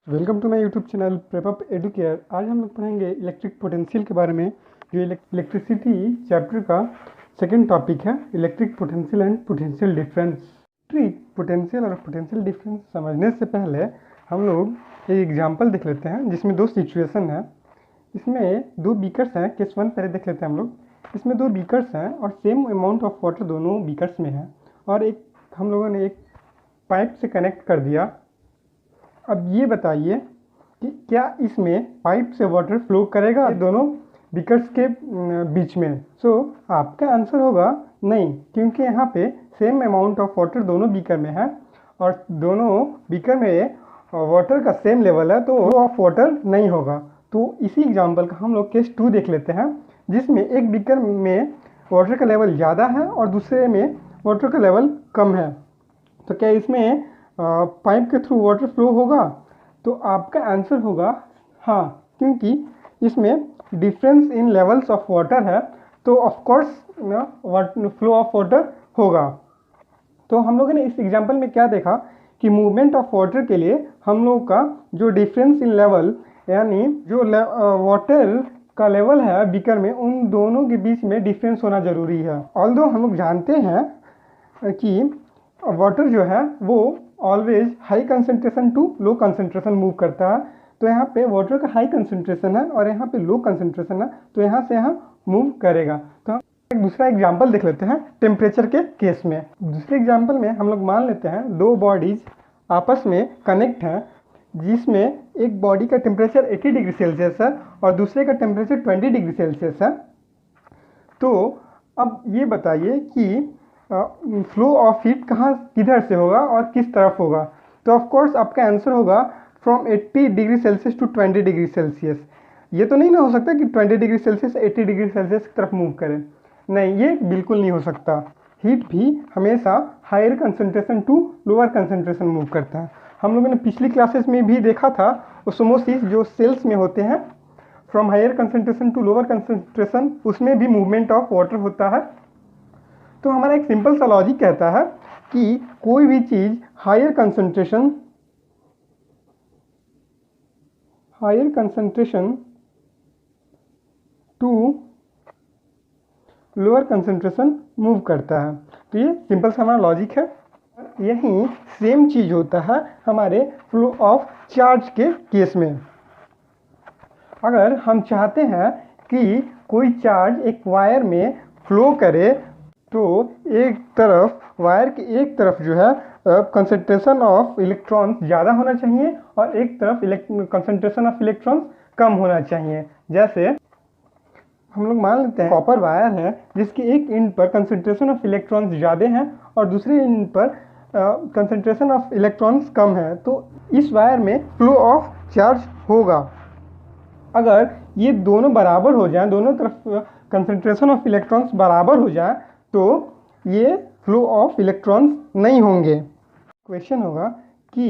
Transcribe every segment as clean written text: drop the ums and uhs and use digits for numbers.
Welcome to my YouTube channel PrepUp Educare. आज हम लोग पढ़ेंगे इलेक्ट्रिक पोटेंशियल के बारे में, जो इलेक्ट्रिसिटी चैप्टर का सेकंड टॉपिक है, electric potential and potential difference. Electric potential और पोटेंशियल डिफरेंस समझने से पहले हम लोग एक एग्जांपल देख लेते हैं जिसमें दो सिचुएशन है। इसमें दो बीकर्स हैं। केस वन पहले देख लेते हैं हम लोग। इसमें दो बीकर्स हैं और सेम अमाउंट ऑफ वाटर दोनों बीकर्स में है और एक हम लोगों ने एक पाइप से कनेक्ट कर दिया। अब ये बताइए कि क्या इसमें पाइप से वाटर फ्लो करेगा दोनों बीकर्स के बीच में। आपका आंसर होगा नहीं, क्योंकि यहाँ पे सेम अमाउंट ऑफ वाटर दोनों बीकर में है और दोनों बीकर में वाटर का सेम लेवल है, तो ऑफ वाटर नहीं होगा। तो इसी एग्जांपल का हम लोग केस 2 देख लेते हैं, जिसमें एक बीकर में वाटर का लेवल ज़्यादा है और दूसरे में वाटर का लेवल कम है। तो क्या इसमें पाइप के थ्रू वाटर फ्लो होगा? तो आपका आंसर होगा हाँ, क्योंकि इसमें difference in levels of water है, तो of course flow of water होगा। तो हम लोगों ने इस एग्जांपल में क्या देखा कि मूवमेंट ऑफ वाटर के लिए हम लोग का जो डिफरेंस इन लेवल, यानी जो वाटर का लेवल है बीकर में, उन दोनों के बीच में डिफरेंस होना ज़रूरी है। ऑल्दो हम लोग जानते हैं कि वाटर जो है वो always high concentration to low concentration move करता है। तो यहाँ पे वाटर का हाई कंसंट्रेशन है और यहाँ पे लो कंसंट्रेशन है, तो यहाँ से यहाँ मूव करेगा। तो हम एक दूसरा एग्जांपल देख लेते हैं टेम्परेचर के केस में। दूसरे एग्जांपल में हम लोग मान लेते हैं दो बॉडीज आपस में कनेक्ट हैं, जिसमें एक बॉडी का टेम्परेचर 80 डिग्री सेल्सियस है और दूसरे का टेम्परेचर 20 डिग्री सेल्सियस है। तो अब ये बताइए कि फ्लो ऑफ हीट किधर से होगा और किस तरफ होगा। तो ऑफ कोर्स आपका आंसर होगा from 80 degree Celsius to 20 degree Celsius. ये तो नहीं ना हो सकता कि 20 डिग्री सेल्सियस 80 डिग्री सेल्सियस की तरफ मूव करे, नहीं, ये बिल्कुल नहीं हो सकता। हीट भी हमेशा higher concentration to lower concentration move करता है। हम लोगों ने पिछली क्लासेस में भी देखा था ओस्मोसिस जो सेल्स में होते हैं, from higher concentration to lower concentration, उसमें भी मूवमेंट ऑफ वाटर होता है। तो हमारा एक सिंपल सा लॉजिक कहता है कि कोई भी चीज़ higher concentration to lower concentration move करता है। तो ये सिंपल सा हमारा लॉजिक है। यही सेम चीज़ होता है हमारे फ्लो ऑफ चार्ज के केस में। अगर हम चाहते हैं कि कोई चार्ज एक वायर में फ्लो करे, तो एक तरफ वायर की एक तरफ जो है कंसंट्रेशन ऑफ इलेक्ट्रॉन्स ज़्यादा होना चाहिए और एक तरफ कंसंट्रेशन ऑफ इलेक्ट्रॉन्स कम होना चाहिए। जैसे हम लोग मान लेते हैं कॉपर वायर है, जिसकी एक एंड पर कंसंट्रेशन ऑफ इलेक्ट्रॉन्स ज़्यादा है और दूसरे एंड पर कंसंट्रेशन ऑफ इलेक्ट्रॉन्स कम है, तो इस वायर में फ्लो ऑफ चार्ज होगा। अगर ये दोनों बराबर हो जाएं, दोनों तरफ कंसंट्रेशन ऑफ इलेक्ट्रॉन्स बराबर हो जाए, तो ये फ्लो ऑफ इलेक्ट्रॉन्स नहीं होंगे। क्वेश्चन होगा कि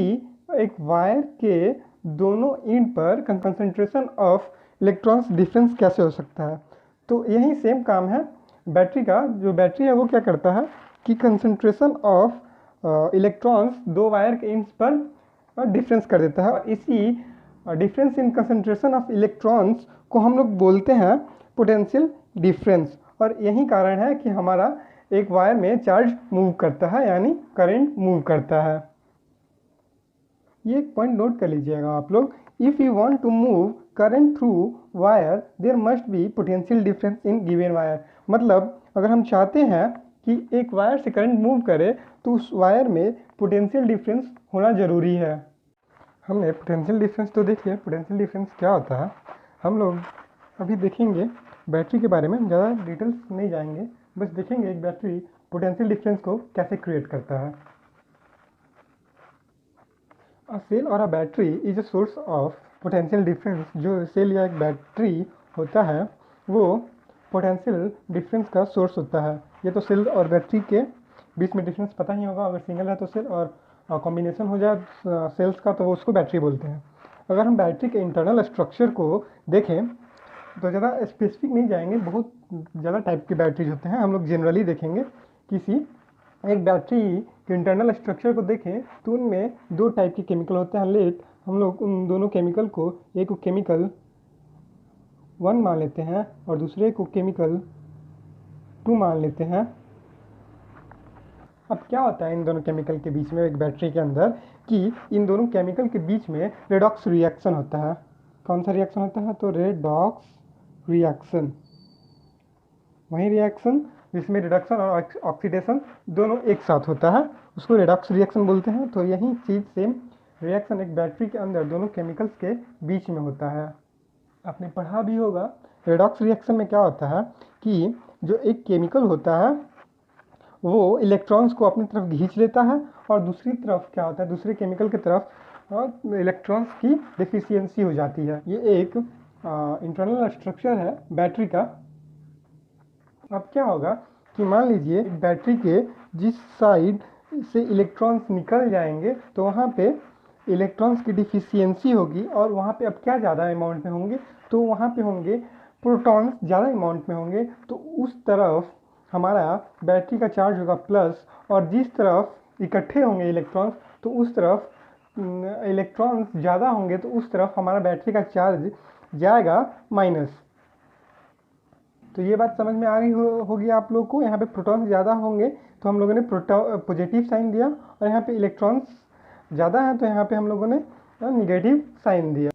एक वायर के दोनों एंड पर कंसंट्रेशन ऑफ इलेक्ट्रॉन्स डिफरेंस कैसे हो सकता है। तो यही सेम काम है बैटरी का। जो बैटरी है वो क्या करता है कि कंसंट्रेशन ऑफ इलेक्ट्रॉन्स दो वायर के एंड्स पर डिफरेंस कर देता है, और इसी difference in concentration of electrons को हम लोग बोलते हैं पोटेंशियल डिफरेंस। और यही कारण है कि हमारा एक वायर में चार्ज मूव करता है, यानी करंट मूव करता है। ये एक पॉइंट नोट कर लीजिएगा आप लोग। If you want to move current through wire, there must be potential difference in given wire. मतलब अगर हम चाहते हैं कि एक वायर से करंट मूव करे, तो उस वायर में पोटेंशियल डिफरेंस होना ज़रूरी है। हमने पोटेंशियल डिफरेंस तो देख लिया। पोटेंशियल डिफरेंस क्या होता है हम लोग अभी देखेंगे। बैटरी के बारे में ज़्यादा डिटेल्स नहीं जाएंगे, बस देखेंगे एक बैटरी पोटेंशियल डिफरेंस को कैसे क्रिएट करता है। अ सेल और a battery is a source of potential difference. जो सेल या एक बैटरी होता है वो पोटेंशियल डिफरेंस का सोर्स होता है। ये तो सेल और बैटरी के बीच में डिफरेंस पता ही होगा। अगर सिंगल है तो सेल, और कॉम्बिनेशन हो जाए सेल्स का तो वो उसको बैटरी बोलते हैं। अगर हम बैटरी के इंटरनल स्ट्रक्चर को देखें तो ज़्यादा स्पेसिफिक नहीं जाएंगे, बहुत ज़्यादा टाइप की बैटरीज होते हैं। हम लोग जनरली देखेंगे। किसी एक बैटरी के इंटरनल स्ट्रक्चर को देखें तो उनमें दो टाइप के केमिकल होते हैं, लेड हम लोग उन दोनों केमिकल को, एक को केमिकल 1 मान लेते हैं और दूसरे को केमिकल 2 मान लेते हैं। अब क्या होता है इन दोनों केमिकल के बीच में एक बैटरी के अंदर कि इन दोनों केमिकल के बीच में रेडॉक्स रिएक्शन होता है। कौन सा रिएक्शन होता है? तो रेडॉक्स रिएक्शन, वही रिएक्शन जिसमें रिडक्शन और ऑक्सीडेशन दोनों एक साथ होता है, उसको रेडॉक्स रिएक्शन बोलते हैं। तो यही चीज़ सेम रिएक्शन एक बैटरी के अंदर दोनों केमिकल्स के बीच में होता है। आपने पढ़ा भी होगा रेडॉक्स रिएक्शन में क्या होता है कि जो एक केमिकल होता है वो इलेक्ट्रॉन्स को अपनी तरफ खींच लेता है और दूसरी तरफ क्या होता है, दूसरे केमिकल की तरफ इलेक्ट्रॉन्स की डिफिशियंसी हो जाती है। ये एक इंटरनल स्ट्रक्चर है बैटरी का। अब क्या होगा कि मान लीजिए बैटरी के जिस साइड से इलेक्ट्रॉन्स निकल जाएंगे तो वहाँ पे इलेक्ट्रॉन्स की डिफिशियंसी होगी और वहाँ पे अब क्या ज़्यादा अमाउंट में होंगे, तो वहाँ पे होंगे प्रोटॉन्स ज़्यादा अमाउंट में होंगे। तो उस तरफ हमारा बैटरी का चार्ज होगा प्लस, और जिस तरफ इकट्ठे होंगे इलेक्ट्रॉन्स तो उस तरफ इलेक्ट्रॉन्स ज़्यादा होंगे, तो उस तरफ हमारा बैटरी का चार्ज जाएगा माइनस। तो ये बात समझ में आ गई होगी आप लोग को। यहाँ पे प्रोटॉन्स ज़्यादा होंगे तो हम लोगों ने पॉजिटिव साइन दिया, और यहाँ पे इलेक्ट्रॉन्स ज़्यादा हैं तो यहाँ पे हम लोगों ने निगेटिव साइन दिया।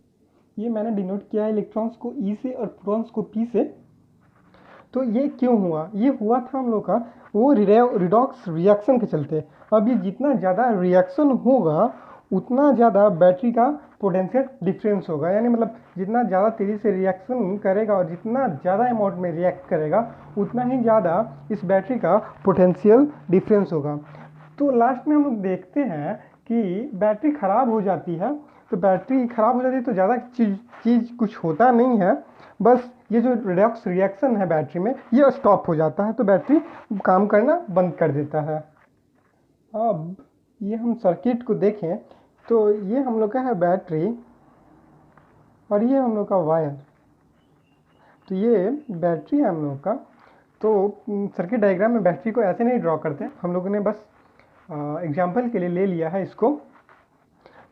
ये मैंने डिनोट किया है इलेक्ट्रॉन्स को ई से और प्रोटॉन्स को पी से। तो ये क्यों हुआ? ये हुआ था हम लोग का वो रिडॉक्स रिएक्शन के चलते। अब ये जितना ज़्यादा रिएक्शन होगा उतना ज़्यादा बैटरी का पोटेंशियल डिफरेंस होगा, यानी मतलब जितना ज़्यादा तेज़ी से रिएक्शन करेगा और जितना ज़्यादा अमाउंट में रिएक्ट करेगा उतना ही ज़्यादा इस बैटरी का पोटेंशियल डिफरेंस होगा। तो लास्ट में हम लोग देखते हैं कि बैटरी ख़राब हो जाती है। तो बैटरी ख़राब हो जाती है तो ज़्यादा चीज़ कुछ होता नहीं है, बस ये जो रिडॉक्स रिएक्शन है बैटरी में ये स्टॉप हो जाता है तो बैटरी काम करना बंद कर देता है। अब ये हम सर्किट को देखें तो ये हम लोग का है बैटरी और ये हम लोग का वायर। तो ये बैटरी है हम लोग का। तो सर्किट डायग्राम में बैटरी को ऐसे नहीं ड्रॉ करते, हम लोगों ने बस एग्जाम्पल के लिए ले लिया है इसको।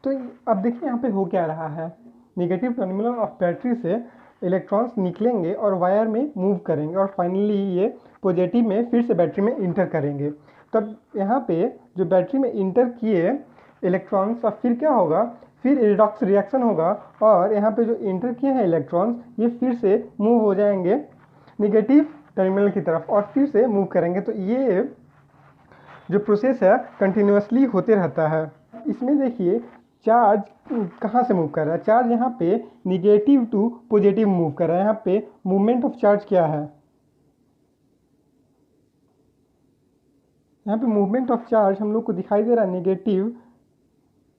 तो अब देखिए यहाँ पे हो क्या रहा है, नेगेटिव टर्मिनल ऑफ बैटरी से इलेक्ट्रॉन्स निकलेंगे और वायर में मूव करेंगे और फाइनली ये पॉजिटिव में फिर से बैटरी में इंटर करेंगे। तब यहाँ पे जो बैटरी में इंटर किए इलेक्ट्रॉन्स, अब फिर क्या होगा, फिर रिडॉक्स रिएक्शन होगा और यहाँ पे जो इंटर किए हैं इलेक्ट्रॉन्स ये फिर से मूव हो जाएंगे निगेटिव टर्मिनल की तरफ और फिर से मूव करेंगे। तो ये जो प्रोसेस है कंटिन्यूसली होते रहता है। इसमें देखिए चार्ज कहाँ से मूव कर रहा है, चार्ज यहाँ पे निगेटिव टू पॉजिटिव मूव कर रहा है। यहाँ पे मूवमेंट ऑफ चार्ज क्या है, यहाँ पे मूवमेंट ऑफ चार्ज हम लोग को दिखाई दे रहा है निगेटिव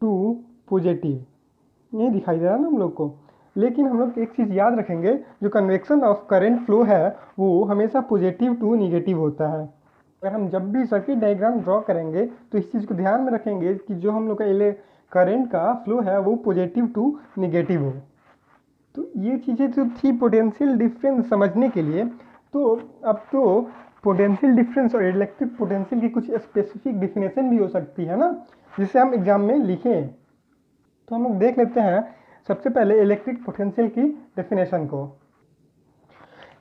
टू पॉजिटिव, ये दिखाई दे रहा है ना हम लोग को। लेकिन हम लोग एक चीज़ याद रखेंगे, जो कन्वेक्शन ऑफ करंट फ्लो है वो हमेशा पॉजिटिव टू निगेटिव होता है। अगर हम जब भी सर्किट डायग्राम ड्रॉ करेंगे तो इस चीज़ को ध्यान में रखेंगे कि जो हम लोग का करंट का फ्लो है वो पॉजिटिव टू निगेटिव हो। तो ये चीज़ें तो थी पोटेंशियल डिफरेंस समझने के लिए। तो अब तो पोटेंशियल डिफरेंस और इलेक्ट्रिक पोटेंशियल की कुछ स्पेसिफिक डिफिनेशन भी हो सकती है ना, जिसे हम एग्जाम में लिखें। तो हम लोग देख लेते हैं सबसे पहले इलेक्ट्रिक पोटेंशियल की डेफिनेशन को।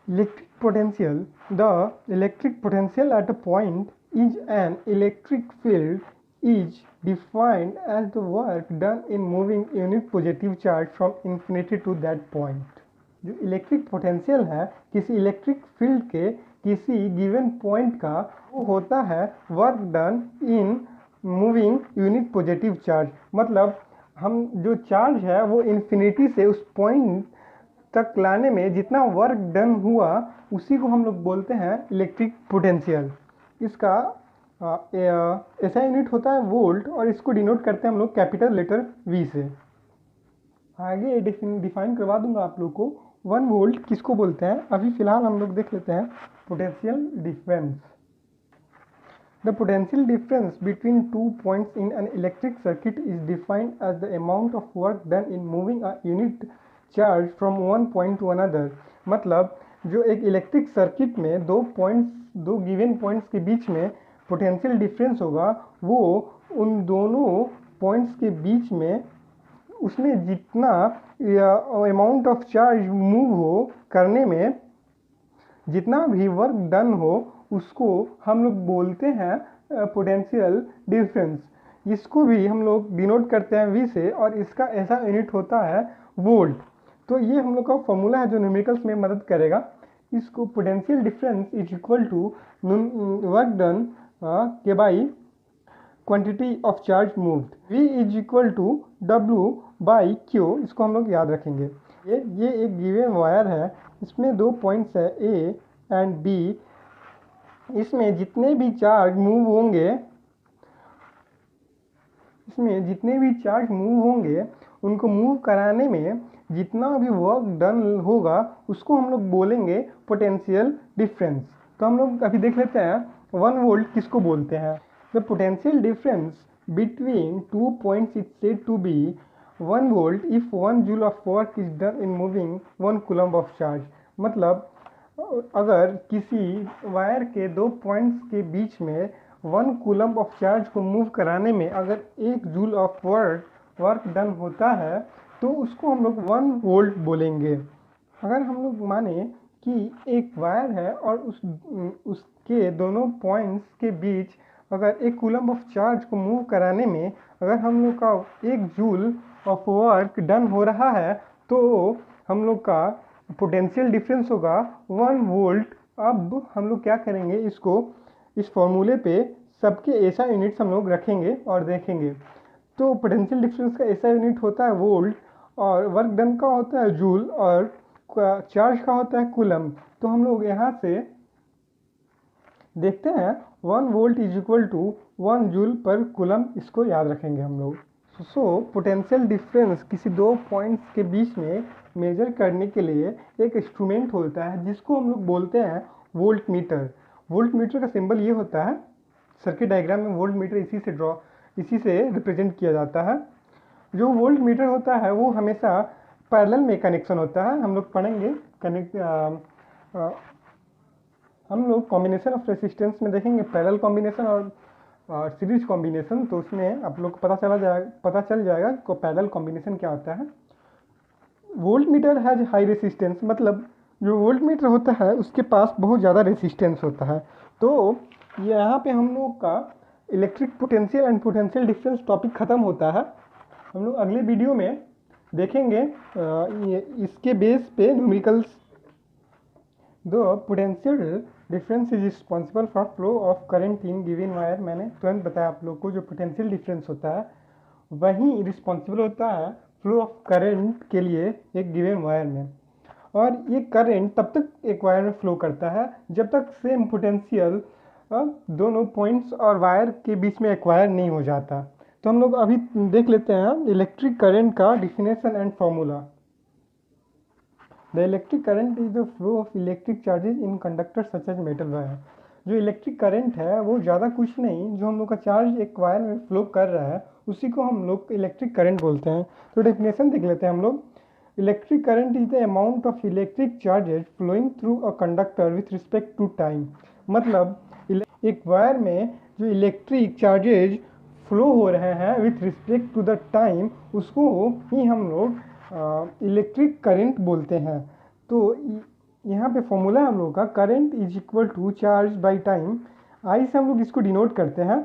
Electric potential, the electric potential at a point is an electric field is defined as the work done in moving unit positive charge from infinity to that point। जो electric potential है किसी electric field के किसी given point का, वो होता है work done in moving unit positive charge. मतलब हम जो चार्ज है वो इन्फिनिटी से उस पॉइंट तक लाने में जितना वर्क डन हुआ उसी को हम लोग बोलते हैं इलेक्ट्रिक पोटेंशियल। इसका ऐसा यूनिट होता है वोल्ट और इसको डिनोट करते हैं हम लोग कैपिटल लेटर V से। आगे डिफाइन करवा दूंगा आप लोग को 1 वोल्ट किसको बोलते हैं। अभी फिलहाल हम लोग देख लेते हैं potential difference. The potential difference between 2 points in an electric circuit is defined as the amount of work done in moving a unit charge from one point to another. मतलब जो एक इलेक्ट्रिक सर्किट में दो given points के बीच में potential difference होगा वो उन दोनों पॉइंट्स के बीच में उसमें जितना अमाउंट ऑफ चार्ज मूव हो करने में, जितना भी वर्क डन हो, उसको हम लोग बोलते हैं पोटेंशियल डिफरेंस। इसको भी हम लोग डिनोट करते हैं वी से, और इसका ऐसा यूनिट होता है वोल्ट। तो ये हम लोग का फॉर्मूला है जो न्यूमेरिकल्स में मदद करेगा। इसको potential difference is equal to work done के by quantity of charge moved, V is equal to W by Q। इसको हम लोग याद रखेंगे। ये एक गिवन वायर है, इसमें 2 पॉइंट्स है A एंड B। इसमें जितने भी चार्ज मूव होंगे उनको मूव कराने में जितना भी वर्क डन होगा उसको हम लोग बोलेंगे पोटेंशियल डिफरेंस। तो हम लोग अभी देख लेते हैं 1 वोल्ट किसको बोलते हैं। The potential difference between 2 points is said to be 1 volt if 1 joule of work is done in moving 1 coulomb of charge. मतलब अगर किसी वायर के 2 पॉइंट्स के बीच में 1 कूलम्ब ऑफ चार्ज को मूव कराने में अगर 1 जूल ऑफ वर्क डन होता है तो उसको हम लोग 1 वोल्ट बोलेंगे। अगर हम लोग माने कि एक वायर है और उसके दोनों पॉइंट्स के बीच अगर 1 कूलम्ब ऑफ चार्ज को मूव कराने में अगर हम लोग का 1 जूल ऑफ वर्क डन हो रहा है तो हम लोग का पोटेंशियल डिफरेंस होगा 1 वोल्ट। अब हम लोग क्या करेंगे, इसको इस फॉर्मूले पे सबके ऐसा यूनिट्स हम लोग रखेंगे और देखेंगे। तो पोटेंशियल डिफरेंस का ऐसा यूनिट होता है वोल्ट, और वर्क डन का होता है जूल, और चार्ज का होता है कूलम। तो हम लोग यहाँ से देखते हैं 1 volt is equal to 1 joule per coulomb, इसको याद रखेंगे हम लोग। सो पोटेंशियल डिफरेंस किसी 2 पॉइंट्स के बीच में मेजर करने के लिए एक इंस्ट्रूमेंट होता है जिसको हम लोग बोलते हैं वोल्ट मीटर। वोल्ट मीटर का सिंबल ये होता है, सर्किट डायग्राम में वोल्ट मीटर इसी से रिप्रेजेंट किया जाता है। जो वोल्ट मीटर होता है वो हमेशा पैरेलल में कनेक्शन होता है। हम लोग पढ़ेंगे हम लोग कॉम्बिनेशन ऑफ रेसिस्टेंस में देखेंगे पैरेलल कॉम्बिनेशन और सीरीज कॉम्बिनेशन। तो उसमें आप लोग को पता चल जाएगा कि पैरेलल कॉम्बिनेशन क्या होता है। Volt meter has high resistance, मतलब जो वोल्ट मीटर होता है उसके पास बहुत ज़्यादा रेसिस्टेंस होता है। तो यहाँ पे हम लोग का electric potential and potential difference topic ख़त्म होता है। हम लोग अगले वीडियो में देखेंगे इसके बेस पे न्यूमेरिकल्स। दो potential difference is responsible for flow of current in given wire. मैंने तुरंत बताया आप लोग को, जो पोटेंशियल डिफरेंस होता है वही रिस्पॉन्सिबल होता है फ्लो ऑफ करंट के लिए एक गिवन वायर में। और ये करंट तब तक एक वायर में फ्लो करता है जब तक सेम पोटेंशियल दोनों पॉइंट्स और वायर के बीच में एक्वायर नहीं हो जाता। तो हम लोग अभी देख लेते हैं इलेक्ट्रिक करंट का definition and formula. The electric current is the flow of electric charges in conductor such as metal wire. जो इलेक्ट्रिक करंट है वो ज़्यादा कुछ नहीं, जो हम लोग का चार्ज एक वायर में फ्लो कर रहा है उसी को हम लोग इलेक्ट्रिक करंट बोलते हैं। तो डेफिनेशन देख लेते हैं हम लोग। Electric current is the amount of electric charges flowing through a conductor with respect to time. मतलब एक वायर में जो इलेक्ट्रिक चार्जेज फ्लो हो रहे हैं with respect to the time, उसको ही हम लोग इलेक्ट्रिक करंट बोलते हैं। तो यहाँ पे फॉर्मूला है हम लोग का, current is equal to charge by time. I से हम लोग इसको डिनोट करते हैं,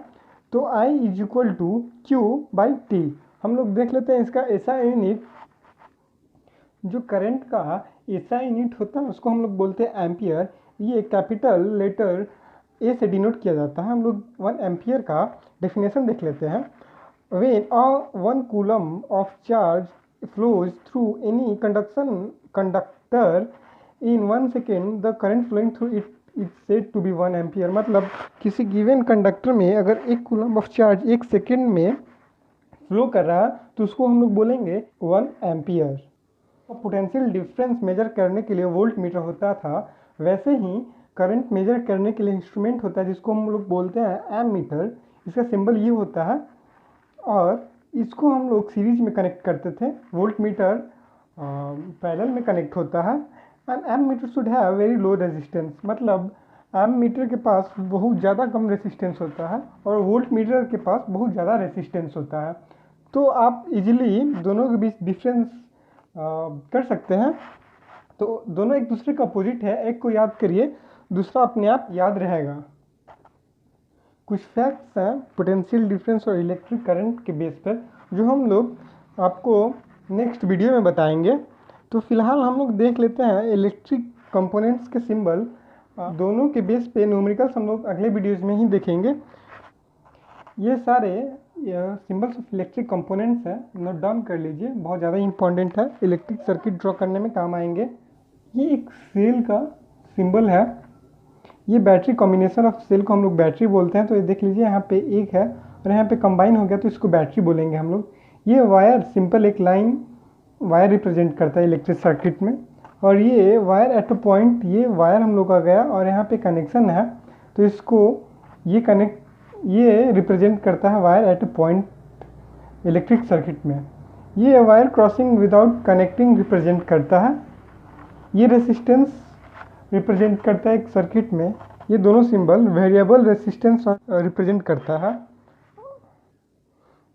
तो I is equal to Q by T. हम लोग देख लेते हैं इसका ऐसा यूनिट, जो करंट का ऐसा यूनिट होता है उसको हम लोग बोलते हैं एम्पियर। ये कैपिटल लेटर ए से डिनोट किया जाता है। हम लोग 1 एम्पियर का डेफिनेशन देख लेते हैं। When 1 coulomb of charge flows through any conductor in 1 second the current flowing through it is said to be 1 ampere. मतलब किसी गिवन कंडक्टर में अगर 1 कूलम ऑफ चार्ज 1 सेकेंड में फ्लो कर रहा है तो उसको हम लोग बोलेंगे 1 एम्पियर। पोटेंशियल डिफरेंस मेजर करने के लिए वोल्ट मीटर होता था, वैसे ही करंट मेजर करने के लिए इंस्ट्रूमेंट होता है जिसको हम लोग बोलते हैं एम मीटर। इसका सिंबल ये होता है, और इसको हम लोग सीरीज में कनेक्ट करते थे। वोल्ट मीटर पैरेलल में कनेक्ट होता है। And ammeter should have very low resistance. मतलब एम मीटर के पास बहुत ज़्यादा कम रेसिस्टेंस होता है और वोल्ट मीटर के पास बहुत ज़्यादा रेसिस्टेंस होता है। तो आप इजीली दोनों के बीच डिफरेंस कर सकते हैं। तो दोनों एक दूसरे का अपोजिट है, एक को याद करिए, दूसरा अपने आप याद रहेगा। कुछ फैक्ट्स हैं पोटेंशियल डिफरेंस और इलेक्ट्रिक करंट के बेस पर, जो हम लोग आपको नेक्स्ट वीडियो में बताएंगे। तो फिलहाल हम लोग देख लेते हैं इलेक्ट्रिक कंपोनेंट्स के सिंबल। दोनों के बेस पे न्यूमेरिकल्स हम लोग अगले वीडियोज़ में ही देखेंगे। ये सारे सिंबल्स ऑफ इलेक्ट्रिक कंपोनेंट्स हैं, नोट डाउन कर लीजिए, बहुत ज़्यादा इंपॉर्टेंट है, इलेक्ट्रिक सर्किट ड्रॉ करने में काम आएंगे। ये एक सेल का सिंबल है, ये बैटरी कॉम्बिनेशन ऑफ सेल को हम लोग बैटरी बोलते हैं। तो ये देख लीजिए, यहाँ पे एक है और यहाँ पे कंबाइन हो गया तो इसको बैटरी बोलेंगे हम लोग। ये वायर सिंपल एक लाइन वायर रिप्रेजेंट करता है इलेक्ट्रिक सर्किट में, और ये वायर एट अ पॉइंट, ये वायर हम लोग का गया और यहाँ पे कनेक्शन है, तो इसको ये रिप्रेजेंट करता है wire at a point electric circuit में। ये wire crossing without connecting represent करता है। ये रेसिस्टेंस रिप्रेजेंट करता है एक सर्किट में। ये दोनों सिंबल वेरिएबल रेसिस्टेंस रिप्रेजेंट करता है।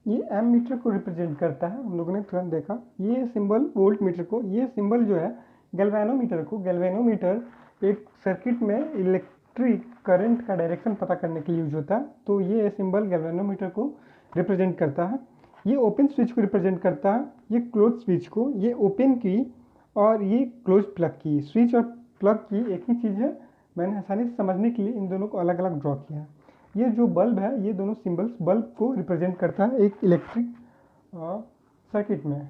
ये एम मीटर को रिप्रेजेंट करता है, हम लोगों ने तुरंत देखा। ये सिंबल वोल्ट मीटर को, ये सिंबल जो है गैल्वेनोमीटर को, गैल्वेनोमीटर एक सर्किट में इलेक्ट्रिक करंट का डायरेक्शन पता करने के लिए यूज होता है। तो ये सिंबल गैल्वेनोमीटर को रिप्रेजेंट करता है। ये ओपन स्विच को रिप्रेजेंट करता है, ये क्लोज स्विच को, ये ओपन की और ये क्लोज प्लग की। स्विच और प्लग की एक ही चीज़ है, मैंने आसानी से समझने के लिए इन दोनों को अलग अलग ड्रॉ किया है। ये जो बल्ब है, ये दोनों सिंबल्स बल्ब को रिप्रेजेंट करता है एक इलेक्ट्रिक सर्किट में।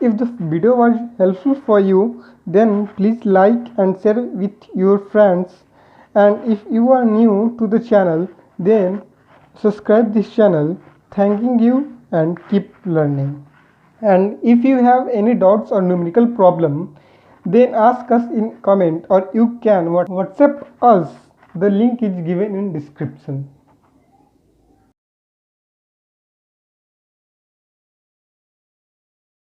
If the video was helpful for you, then please like and share with your friends, and if you are new to the channel, then subscribe this channel. Thanking you and keep learning. And if you have any doubts or numerical problem, then ask us in comment, or you can WhatsApp us. The link is given in description.